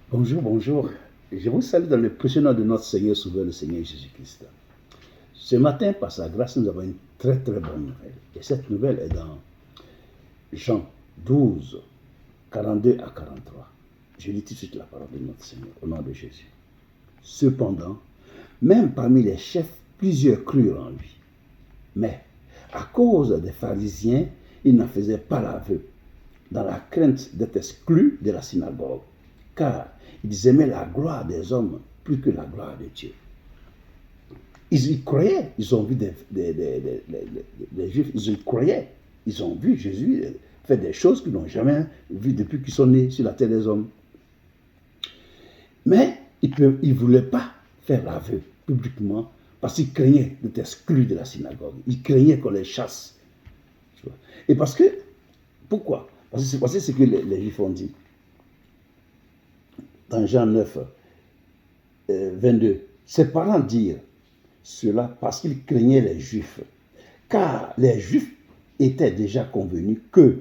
Bonjour, bonjour. Je vous salue dans le précieux nom de notre Seigneur Sauveur, le Seigneur Jésus-Christ. Ce matin, par sa grâce, nous avons une très très bonne nouvelle. Et cette nouvelle est dans Jean 12, 42 à 43. Je lis tout de suite la parole de notre Seigneur, au nom de Jésus. Cependant, même parmi les chefs, plusieurs crurent en lui. Mais, à cause des pharisiens, ils n'en faisaient pas l'aveu, dans la crainte d'être exclus de la synagogue, car ils aimaient la gloire des hommes plus que la gloire de Dieu. Ils y croyaient, ils ont vu des Juifs, ils y croyaient, ils ont vu Jésus faire des choses qu'ils n'ont jamais vues depuis qu'ils sont nés sur la terre des hommes. Mais ils ne voulaient pas faire l'aveu publiquement parce qu'ils craignaient d'être exclus de la synagogue. Ils craignaient qu'on les chasse. Et parce que, pourquoi? Parce que c'est ce que les Juifs ont dit. Dans Jean 9, 22, ses parents dirent cela parce qu'ils craignaient les Juifs. Car les Juifs étaient déjà convenus que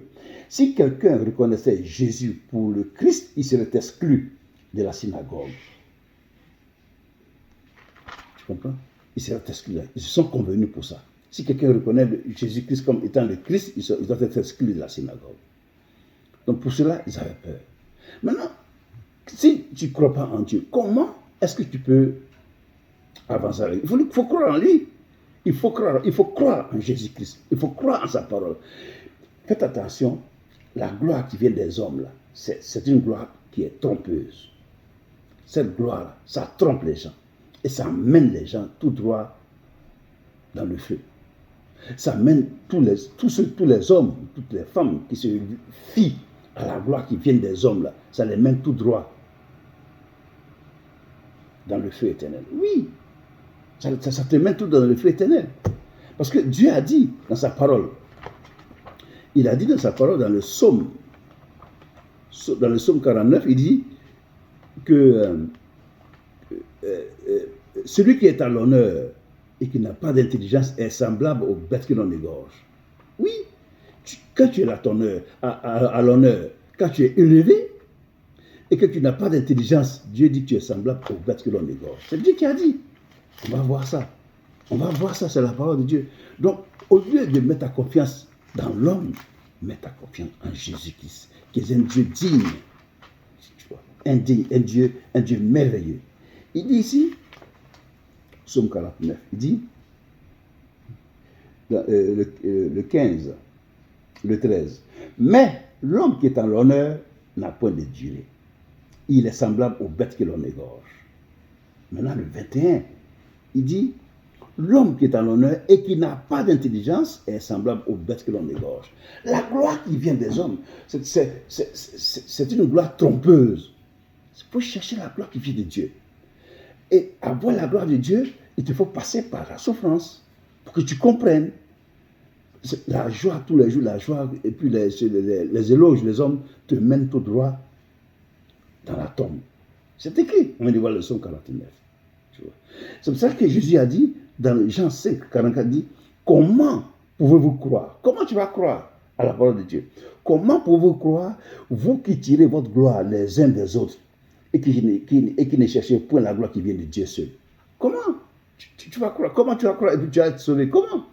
si quelqu'un reconnaissait Jésus pour le Christ, il serait exclu de la synagogue. Tu comprends? Il serait exclu. Ils se sont convenus pour ça. Si quelqu'un reconnaît Jésus-Christ comme étant le Christ, il doit être exclu de la synagogue. Donc pour cela, ils avaient peur. Maintenant, si tu ne crois pas en Dieu, comment est-ce que tu peux avancer avec lui? Il faut croire en lui. Il faut croire en Jésus-Christ. Il faut croire en sa parole. Faites attention, la gloire qui vient des hommes, là, c'est une gloire qui est trompeuse. Cette gloire-là, ça trompe les gens. Et ça mène les gens tout droit dans le feu. Ça mène tous les hommes, toutes les femmes qui se fient à la gloire qui vient des hommes, là, ça les mène tout droit dans le feu éternel. Oui, ça te mène tout dans le feu éternel. Parce que Dieu a dit dans sa parole, il a dit dans sa parole dans le psaume 49, il dit que celui qui est à l'honneur et qui n'a pas d'intelligence est semblable aux bêtes que l'on égorge. Oui, quand tu es à l'honneur, quand tu es élevé et que tu n'as pas d'intelligence, Dieu dit que tu es semblable aux bêtes que l'on égorge. C'est Dieu qui a dit. On va voir ça. On va voir ça, c'est la parole de Dieu. Donc, au lieu de mettre ta confiance dans l'homme, mets ta confiance en Jésus-Christ, qui est un Dieu digne, un Dieu merveilleux. Il dit ici, Psaume 49, il dit, le 15, le 13, mais l'homme qui est en l'honneur n'a point de durée. Il est semblable aux bêtes que l'on égorge. Maintenant, le 21, il dit, l'homme qui est en l'honneur et qui n'a pas d'intelligence est semblable aux bêtes que l'on égorge. La gloire qui vient des hommes, c'est une gloire trompeuse. Il faut chercher la gloire qui vient de Dieu. Et avoir la gloire de Dieu, il te faut passer par la souffrance pour que tu comprennes. La joie tous les jours, la joie, et puis les éloges, les hommes te mènent tout droit dans la tombe. C'est écrit, on va voir le psaume 49. C'est pour ça que Jésus a dit, dans Jean 5, 44, dit, comment pouvez-vous croire? Comment tu vas croire à la parole de Dieu? Comment pouvez-vous croire, vous qui tirez votre gloire les uns des autres et qui ne cherchez point la gloire qui vient de Dieu seul? Comment tu vas croire? Comment tu vas croire et puis tu vas être sauvé? Comment?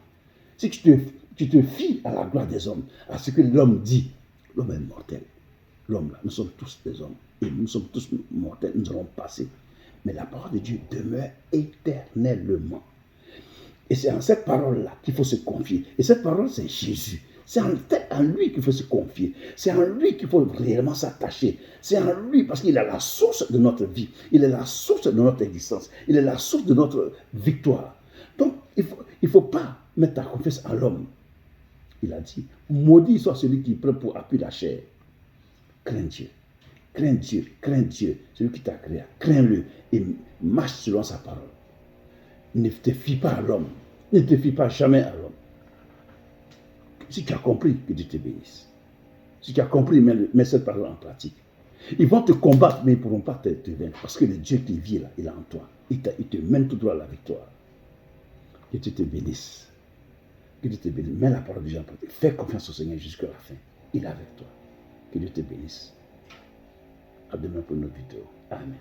Si tu te fies à la gloire des hommes, à ce que l'homme dit, l'homme est mortel. L'homme là, nous sommes tous des hommes et nous sommes tous mortels, nous allons passer. Mais la parole de Dieu demeure éternellement. Et c'est en cette parole-là qu'il faut se confier. Et cette parole, c'est Jésus. C'est en lui qu'il faut se confier. C'est en lui qu'il faut réellement s'attacher. C'est en lui parce qu'il est la source de notre vie. Il est la source de notre existence. Il est la source de notre victoire. Donc, il ne faut pas mettre ta confiance en l'homme. Il a dit, maudit soit celui qui prend pour appui la chair. Crains Dieu. Crains Dieu, crains Dieu, celui qui t'a créé. Crains-le et marche selon sa parole. Ne te fie pas à l'homme. Ne te fie pas jamais à l'homme. Si tu as compris, que Dieu te bénisse. Si tu as compris, mets cette parole en pratique. Ils vont te combattre, mais ils ne pourront pas te vaincre. Parce que le Dieu qui vit là, il est en toi. Il te mène tout droit à la victoire. Que Dieu te bénisse. Que Dieu te bénisse. Mets la parole de Dieu en pratique. Fais confiance au Seigneur jusqu'à la fin. Il est avec toi. Que Dieu te bénisse. À demain pour une autre vidéo. Amen.